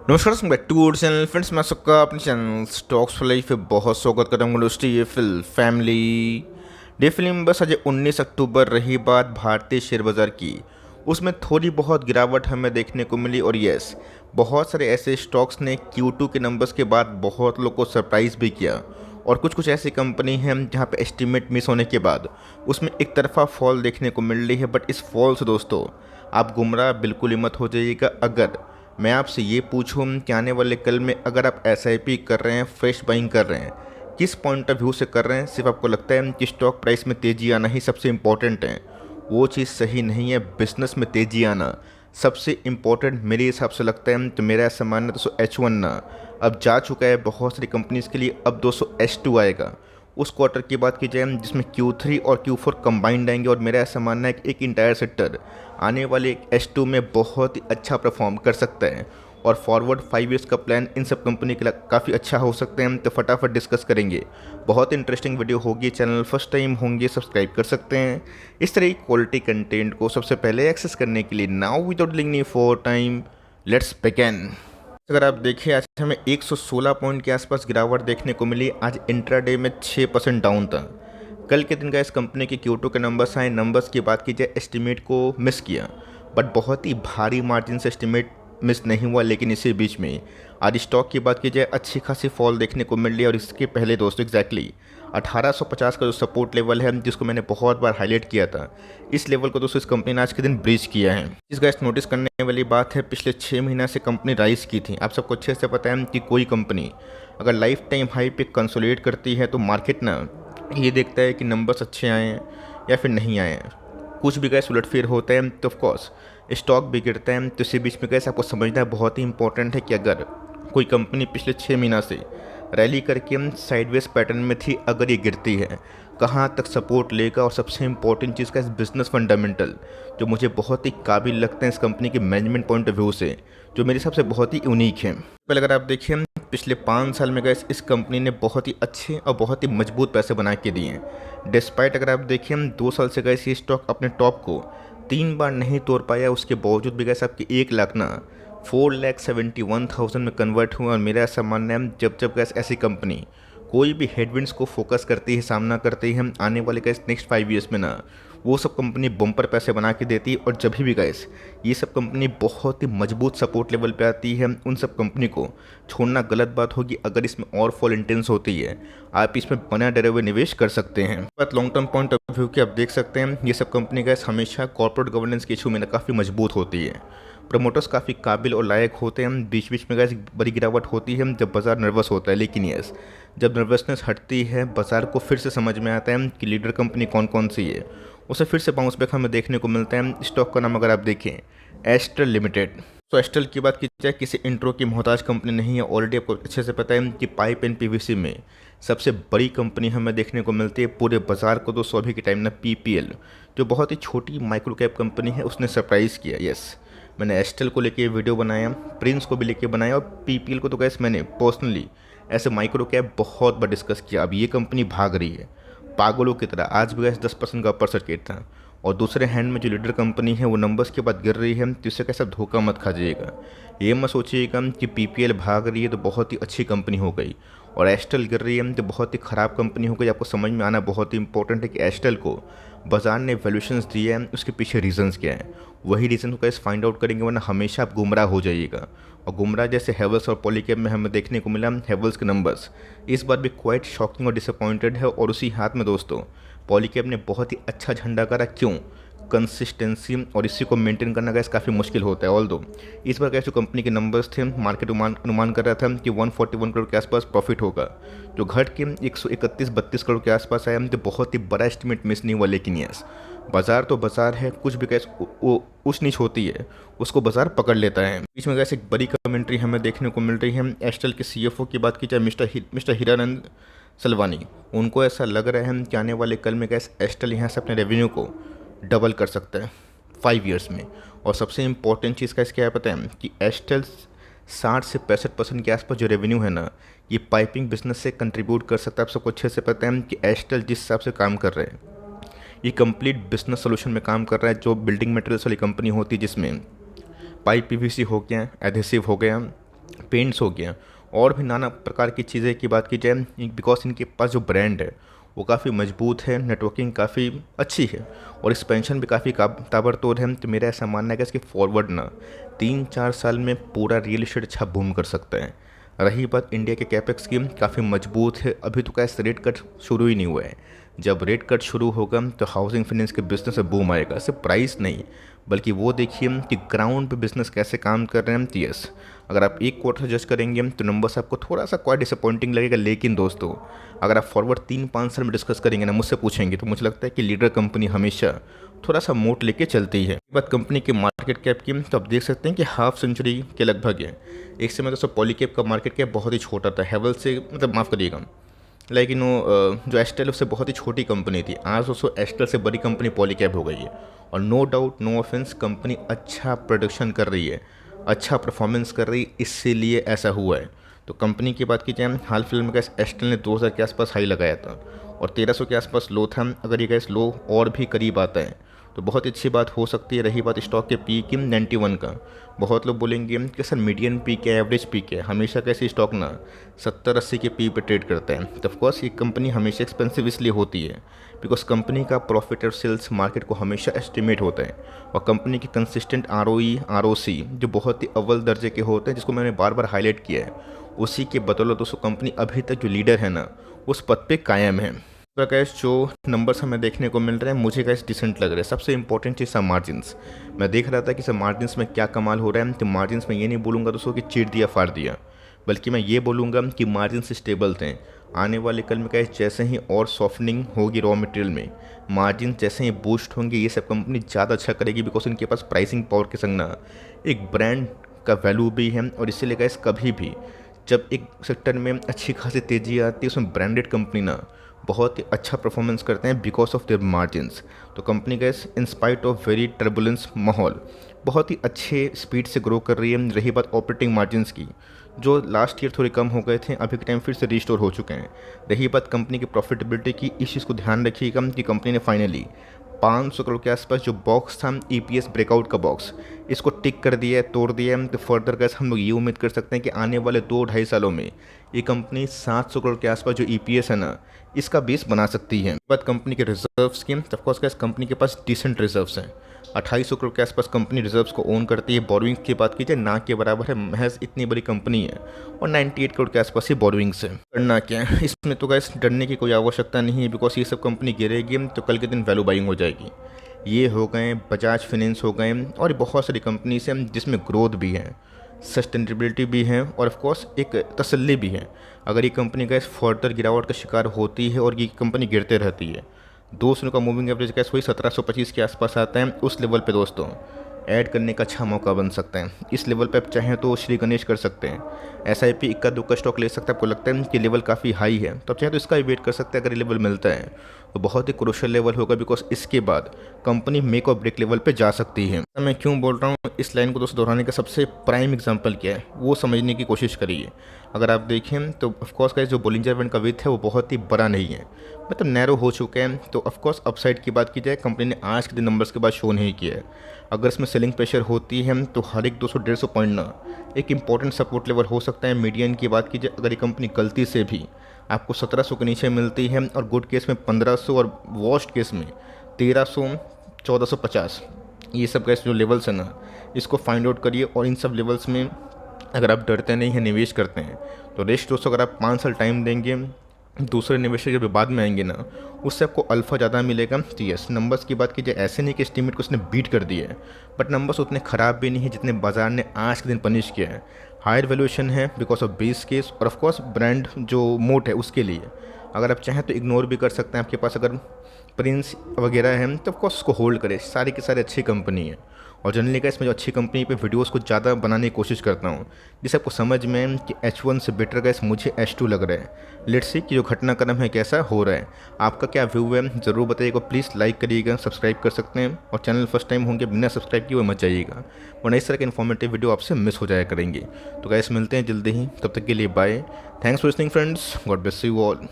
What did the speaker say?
नमस्कार back to channel friends. मैं सबका अपने चैनल स्टॉक्स फॉर लाइफ पे बहुत स्वागत करता हूँ। दोस्तों ये फैमिली डे फिल्म बस आज 19 अक्टूबर रही बात भारतीय शेयर बाज़ार की, उसमें थोड़ी बहुत गिरावट हमें देखने को मिली। और यस, बहुत सारे ऐसे स्टॉक्स ने Q2 के नंबर्स के बाद बहुत लोग को सरप्राइज़ भी किया। और कुछ कुछ ऐसी कंपनी हैं जहाँ पे एस्टीमेट मिस होने के बाद उसमें एक तरफा फॉल देखने को मिल रही है। बट इस फॉल से दोस्तों आप गुमराह बिल्कुल ही मत हो जाइएगा। अगर मैं आपसे ये पूछूं कि आने वाले कल में अगर आप SIP कर रहे हैं, फ्रेश बाइंग कर रहे हैं, किस पॉइंट ऑफ व्यू से कर रहे हैं? सिर्फ आपको लगता है कि स्टॉक प्राइस में तेज़ी आना ही सबसे इम्पोर्टेंट है? वो चीज़ सही नहीं है। बिजनेस में तेज़ी आना सबसे इम्पोर्टेंट मेरे हिसाब से लगता है। तो मेरा ऐसा मानना है दोस्तों H1 ना अब जा चुका है बहुत सारी कंपनीज़ के लिए। अब दोस्तों H2 आएगा। उस क्वार्टर की बात की जाए जिसमें Q3 और Q4 कंबाइंड आएंगे। और मेरा ऐसा मानना है कि एक इंटायर सेक्टर आने वाले H2 में बहुत ही अच्छा परफॉर्म कर सकता है। और फॉरवर्ड 5 ईयर्स का प्लान इन सब कंपनी के लिए काफ़ी अच्छा हो सकते हैं। तो फटाफट डिस्कस करेंगे। बहुत इंटरेस्टिंग वीडियो होगी। चैनल फर्स्ट टाइम होंगे सब्सक्राइब कर सकते हैं इस तरह की क्वालिटी कंटेंट को सबसे पहले एक्सेस करने के लिए। नाउ विदाउट लिंग फॉर टाइम लेट्स बिगिन। अगर आप देखें आज हमें 116 पॉइंट के आसपास गिरावट देखने को मिली। आज इंट्राडे में 6% डाउन था। कल के दिन का इस कंपनी के Q2 के नंबर्स आए। नंबर्स की बात की जाए एस्टीमेट को मिस किया, बट बहुत ही भारी मार्जिन से एस्टीमेट मिस नहीं हुआ। लेकिन इसी बीच में आज स्टॉक की बात की जाए अच्छी खासी फॉल देखने को मिल रही है। और इसके पहले दोस्तों एग्जैक्टली 1850 का जो सपोर्ट लेवल है जिसको मैंने बहुत बार हाईलाइट किया था, इस लेवल को दोस्तों इस कंपनी ने आज के दिन ब्रीच किया है। इस गैस नोटिस करने वाली बात है, पिछले 6 महीना से कंपनी राइज की थी। आप सबको अच्छे से पता है कि कोई कंपनी अगर लाइफ टाइम हाई पे कंसोलिडेट करती है तो मार्केट ना ये देखता है कि नंबर्स अच्छे आए हैं या फिर नहीं आए हैं। कुछ भी गैस उलटफेर होता है तो ऑफकोर्स स्टॉक भी गिरता है। तो इसी बीच में गैस आपको समझना बहुत ही इंपॉर्टेंट है कि अगर कोई कंपनी पिछले 6 महीना से रैली करके साइडवेज पैटर्न में थी, अगर ये गिरती है कहाँ तक सपोर्ट लेगा? और सबसे इंपॉर्टेंट चीज़ का इस बिजनेस फंडामेंटल जो मुझे बहुत ही काबिल लगते हैं इस कंपनी के मैनेजमेंट पॉइंट ऑफ व्यू से, जो मेरे हिसाब से बहुत ही यूनिक है। पहले अगर आप देखिए पिछले 5 साल में गैस इस कंपनी ने बहुत ही अच्छे और बहुत ही मजबूत पैसे बना के दिए हैं। डिस्पाइट अगर आप देखिए 2 साल से गैस ये स्टॉक अपने टॉप को 3 बार नहीं तोड़ पाया, उसके बावजूद भी गैस आपकी 1 लाख ना 4,71,000 में कन्वर्ट हुआ। और मेरा ऐसा मानना है जब जब गैस ऐसी कंपनी कोई भी हेडविंड्स को फोकस करती है, सामना करती है, आने वाले गैस नेक्स्ट 5 ईयर्स में ना वो सब कंपनी बम्पर पैसे बना के देती है। और जब भी गैस ये सब कंपनी बहुत ही मजबूत सपोर्ट लेवल पे आती है, उन सब कंपनी को छोड़ना गलत बात होगी। अगर इसमें और फॉल इंटेंस होती है आप इसमें बना डरे हुए निवेश कर सकते हैं। बात long term point of view की आप देख सकते हैं ये सब कंपनी गैस हमेशा कॉर्पोरेट गवर्नेंस के इशू में काफ़ी मजबूत होती है। प्रमोटर्स काफ़ी काबिल और लायक होते हैं। बीच बीच में गैस बड़ी गिरावट होती है जब बाजार नर्वस होता है। लेकिन यस, जब नर्वसनेस हटती है बाजार को फिर से समझ में आता है कि लीडर कंपनी कौन कौन सी है, उसे फिर से बाउंस बैक हमें देखने को मिलता है। स्टॉक का नाम अगर आप देखें एस्ट्रल लिमिटेड। तो एस्ट्रल की बात की जाए किसी इंट्रो की मोहताज कंपनी नहीं है। ऑलरेडी आपको अच्छे से पता है कि पाइप एंड PVC में सबसे बड़ी कंपनी हमें देखने को मिलती है पूरे बाजार को। दोस्तों अभी के टाइम ना PPL जो बहुत ही छोटी माइक्रो कैप कंपनी है उसने सरप्राइज़ किया। यस, मैंने एस्ट्रल को लेके वीडियो बनाया, प्रिंस को भी लेके बनाया, और PPL को तो गैस मैंने पर्सनली ऐसे माइक्रो कैप बहुत बार डिस्कस किया। अब ये कंपनी भाग रही है पागलों की तरह। आज भी गैस 10% का अपर सर्किट था। और दूसरे हैंड में जो लीडर कंपनी है वो नंबर्स के बाद गिर रही है, तो इससे कैसा धोखा मत खा जाइएगा। ये मत सोचिएगा कि PPL भाग रही है तो बहुत ही अच्छी कंपनी हो गई और एस्ट्रल गिर रही है तो बहुत ही ख़राब कंपनी हो गई। आपको समझ में आना बहुत ही इंपॉर्टेंट है कि एस्ट्रल को बाजार ने वैल्यूएशंस दिए हैं, उसके पीछे रीजंस क्या है, वही रीज़न को कैसे फाइंड आउट करेंगे, वरना हमेशा आप गुमराह हो जाइएगा। और गुमराह जैसे हेवल्स और पॉलीकैब में हमें देखने को मिला। हेवल्स के नंबर्स इस बार भी क्वाइट शॉकिंग और डिसअपॉइंटेड है। और उसी हाथ में दोस्तों पॉलीकैब ने बहुत ही अच्छा झंडा करा। क्यों? कंसिस्टेंसी और इसी को मेंटेन करना गैस काफ़ी मुश्किल होता है। ऑल दो इस बार गैस जो कंपनी के नंबर्स थे मार्केट अनुमान कर रहा था कि 141 करोड़ के आसपास प्रॉफिट होगा, जो घट के 131-32 करोड़ के आसपास आया। तो बहुत ही बड़ा एस्टिमेट मिस नहीं हुआ। लेकिन यस, बाजार तो बाजार है, कुछ भी गैस उस नीच होती है उसको बाजार पकड़ लेता है। बीच में गैस एक बड़ी कमेंट्री हमें देखने को मिल रही है। एस्ट्रल के CFO की बात की जाए मिस्टर हीरानंद सलवानी, उनको ऐसा लग रहा है कि आने वाले कल में गैस एस्ट्रल यहाँ से अपने रेवेन्यू को डबल कर सकता है 5 ईयर्स में। और सबसे इंपॉर्टेंट चीज़ का इसका पता है कि एस्ट्रल 60 से 65% के आसपास जो रेवेन्यू है ना ये पाइपिंग बिजनेस से कंट्रीब्यूट कर सकता है। आप सबको अच्छे से पता है कि एस्ट्रल जिस हिसाब से काम कर रहे हैं ये कंप्लीट बिजनेस सोल्यूशन में काम कर रहा है। जो बिल्डिंग मटेरियल्स वाली कंपनी होती है जिसमें पाइप PVC हो गया, एडहेसिव हो गया, पेंट्स हो गया और भी नाना प्रकार की चीज़ें की बात की जाए, बिकॉज इनके पास जो ब्रांड है वो काफ़ी मजबूत है, नेटवर्किंग काफ़ी अच्छी है और एक्सपेंशन भी काफ़ी ताबड़तोड़ है। तो मेरा ऐसा मानना है कि इसके फॉरवर्ड ना 3-4 साल में पूरा रियल इस्टेट अच्छा बूम कर सकता है। रही बात इंडिया के कैपेक्स की, काफ़ी मजबूत है। अभी तो कैसे रेट कट शुरू ही नहीं हुआ है। जब रेट कट शुरू होगा तो हाउसिंग फाइनेंस के बिजनेस में बूम आएगा। सिर्फ प्राइस नहीं, बल्कि वो देखिए कि ग्राउंड पे बिजनेस कैसे काम कर रहे हैं। तो यस, अगर आप एक क्वार्टर जज करेंगे तो नंबर्स आपको थोड़ा सा क्वाइट डिसअपॉइंटिंग लगेगा। लेकिन दोस्तों, अगर आप फॉरवर्ड 3-5 साल में डिस्कस करेंगे ना, मुझसे पूछेंगे, तो मुझे लगता है कि लीडर कंपनी हमेशा थोड़ा सा मोट लेके चलती है। बात कंपनी के मार्केट कैप की, तो आप देख सकते हैं कि हाफ सेंचुरी के लगभग है। एक समय दोस्तों पॉलीकैब का मार्केट कैप बहुत ही छोटा था, हेवल से, मतलब माफ़ करिएगा, लेकिन वो जो एस्टेल उससे बहुत ही छोटी कंपनी थी। आज दोस्तों एस्टेल से बड़ी कंपनी पॉलीकैब हो गई है। और no doubt, no offence, company अच्छा प्रोडक्शन कर रही है, अच्छा परफॉर्मेंस कर रही है, इसीलिए ऐसा हुआ है। तो कंपनी की बात की जाए, हाल फिलहाल में गैस एस्टेल ने 2000 के आसपास हाई लगाया था और 1300 के आसपास लो था। अगर ये गैस लो और भी करीब आता है तो बहुत ही अच्छी बात हो सकती है। रही बात स्टॉक के पी की 91 का, बहुत लोग बोलेंगे कि सर मीडियन पी के, एवरेज पी के, हमेशा कैसे स्टॉक ना 70-80 के पी पे ट्रेड करते हैं। तो ऑफकोर्स ये कंपनी हमेशा एक्सपेंसिव इसलिए होती है बिकॉज कंपनी का प्रॉफिट और सेल्स मार्केट को हमेशा एस्टिमेट होता है और कंपनी की कंसिस्टेंट ROE ROC जो बहुत ही अव्वल दर्जे के होते हैं, जिसको मैंने बार बार हाईलाइट किया है, उसी के बदौलत दोस्तों कंपनी अभी तक जो लीडर है ना, उस पद पे कायम है। तो गैस जो नंबर्स हमें देखने को मिल रहे हैं, मुझे गैस डिसेंट लग रहा है। सबसे इंपॉर्टेंट चीज़ सब मार्जिन्स। मैं देख रहा था कि सब मार्जिन्स में क्या कमाल हो रहा है। तो मार्जिन्स में ये नहीं बोलूँगा दोस्तों कि चीर दिया फाड़ दिया, बल्कि मैं ये बोलूँगा कि मार्जिन्स स्टेबल थे। आने वाले कल में गैस जैसे ही और सॉफ्टनिंग होगी रॉ मटेरियल में, मार्जिन जैसे ही बूस्ट होंगे, ये सब कंपनी ज़्यादा अच्छा करेगी बिकॉज इनके पास प्राइसिंग पावर के संग ना एक ब्रांड का वैल्यू भी है। और इसीलिए गैस कभी भी जब एक सेक्टर में अच्छी खासी तेज़ी आती है, उसमें ब्रांडेड कंपनी ना बहुत ही अच्छा परफॉर्मेंस करते हैं बिकॉज ऑफ देयर मार्जिन्स। तो company gas in spite of very turbulence माहौल बहुत ही अच्छे स्पीड से ग्रो कर रही है। रही बात ऑपरेटिंग मार्जिन्स की, जो लास्ट ईयर थोड़े कम हो गए थे, अभी के टाइम फिर से रिस्टोर हो चुके हैं। रही बात कंपनी की प्रॉफिटेबिलिटी की, इस चीज़ को ध्यान रखिएगा कि कंपनी ने फाइनली 500 करोड़ के आसपास जो बॉक्स था EPS ब्रेकआउट का बॉक्स, इसको टिक कर दिया है, तोड़ दिया है। तो फर्दर गैस हम लोग ये उम्मीद कर सकते हैं कि आने वाले 2-2.5 सालों में ये कंपनी 700 करोड़ के आसपास जो EPS है ना, इसका बेस बना सकती है। बात कंपनी के रिजर्व्स की, ऑफकोर्स गैस कंपनी के पास डिसेंट रिजर्व्स हैं। 2800 करोड़ के आसपास कंपनी रिजर्व्स को ओन करती है। बोरोइंग्स की बात कीजिए, ना के बराबर है, महज इतनी बड़ी कंपनी है। और 98 करोड़ के आसपास ही बोरोइंग्स है। करना क्या है इसमें, तो गैस डरने की कोई आवश्यकता नहीं है बिकॉज ये सब कंपनी गिरेगी तो कल के दिन वैल्यू बाइंग हो जाएगी। ये हो गए बजाज फाइनेंस हो गए और बहुत सारी कंपनीज हैं जिसमें ग्रोथ भी है, सस्टेनेबिलिटी भी है और ऑफकोर्स एक तसल्ली भी है। अगर ये कंपनी गैस फर्दर गिरावट का शिकार होती है और ये कंपनी गिरते रहती है, 200 का मूविंग एवरेज गैस वही 1725 के आसपास आता है, उस लेवल पे दोस्तों ऐड करने का अच्छा मौका बन सकता है। इस लेवल पे आप चाहें तो श्री गणेश कर सकते हैं, SIP इक्का दुक्का स्टॉक ले सकते हैं। आपको लगता है कि लेवल काफ़ी हाई है तो आप चाहें तो इसका भी वेट कर सकते हैं। अगर ये लेवल मिलता है तो बहुत ही क्रूशियल लेवल होगा बिकॉज इसके बाद कंपनी मेक और ब्रेक लेवल पे जा सकती है। मैं क्यों बोल रहा हूँ, इस लाइन को दोस्तों दोहराने का सबसे प्राइम एग्जांपल क्या है वो समझने की कोशिश करिए। अगर आप देखें तो ऑफकोर्स का जो बोलिंजर बैंड का विथ है वो बहुत ही बड़ा नहीं है, मतलब नैरो हो चुके हैं। तो ऑफकोर्स अपसाइड की बात की जाए, कंपनी ने आज के दिन नंबर्स के बाद शो नहीं किया है। अगर इसमें सेलिंग प्रेशर होती है तो हर एक 200-150 पॉइंट ना एक इंपॉर्टेंट सपोर्ट लेवल हो सकता है। मीडियन की बात कीजिए, अगर ये कंपनी गलती से भी आपको 1700 के नीचे मिलती है और गुड केस में 1500 और वर्स्ट केस में 1300 1450, ये सब गैस जो लेवल्स है ना, इसको फाइंड आउट करिए। और इन सब लेवल्स में अगर आप डरते नहीं हैं, निवेश करते हैं, तो रेस्ट दोस्तों अगर आप 5 साल टाइम देंगे, दूसरे निवेशक जब बाद में आएंगे ना, उससे आपको अल्फ़ा ज़्यादा मिलेगा। तो यस, नंबर्स की बात कीजिए, ऐसे नहीं कि एस्टीमेट को उसने बीट कर दिया है, बट नंबर्स उतने ख़राब भी नहीं है जितने बाजार ने आज के दिन पनिश किया है। हायर वैल्यूएशन है बिकॉज ऑफ बेस केस और ऑफकोर्स ब्रांड जो मोट है उसके लिए। अगर आप चाहें तो इग्नोर भी कर सकते हैं। आपके पास अगर प्रिंस वगैरह है तो ऑफकोर्स उसको होल्ड करें, सारी की सारी अच्छी कंपनी है। और जनरली का इसमें जो अच्छी कंपनी पे वीडियोस को ज़्यादा बनाने की कोशिश करता हूँ जिससे आपको समझ में कि H1 से बेटर गैस मुझे H2 लग रहा है। लेट्स सी कि जो घटनाक्रम है कैसा हो रहा है। आपका क्या व्यू है ज़रूर बताइएगा। प्लीज़ लाइक करिएगा, सब्सक्राइब कर सकते हैं और चैनल फर्स्ट टाइम होंगे बिना सब्सक्राइब किए हुए मत जाइएगा, वरना इस तरह के इन्फॉर्मेटिव वीडियो आपसे मिस हो जाया करेंगे। तो गैस मिलते हैं जल्दी ही, तब तक के लिए bye. Thanks for listening friends, God bless you all.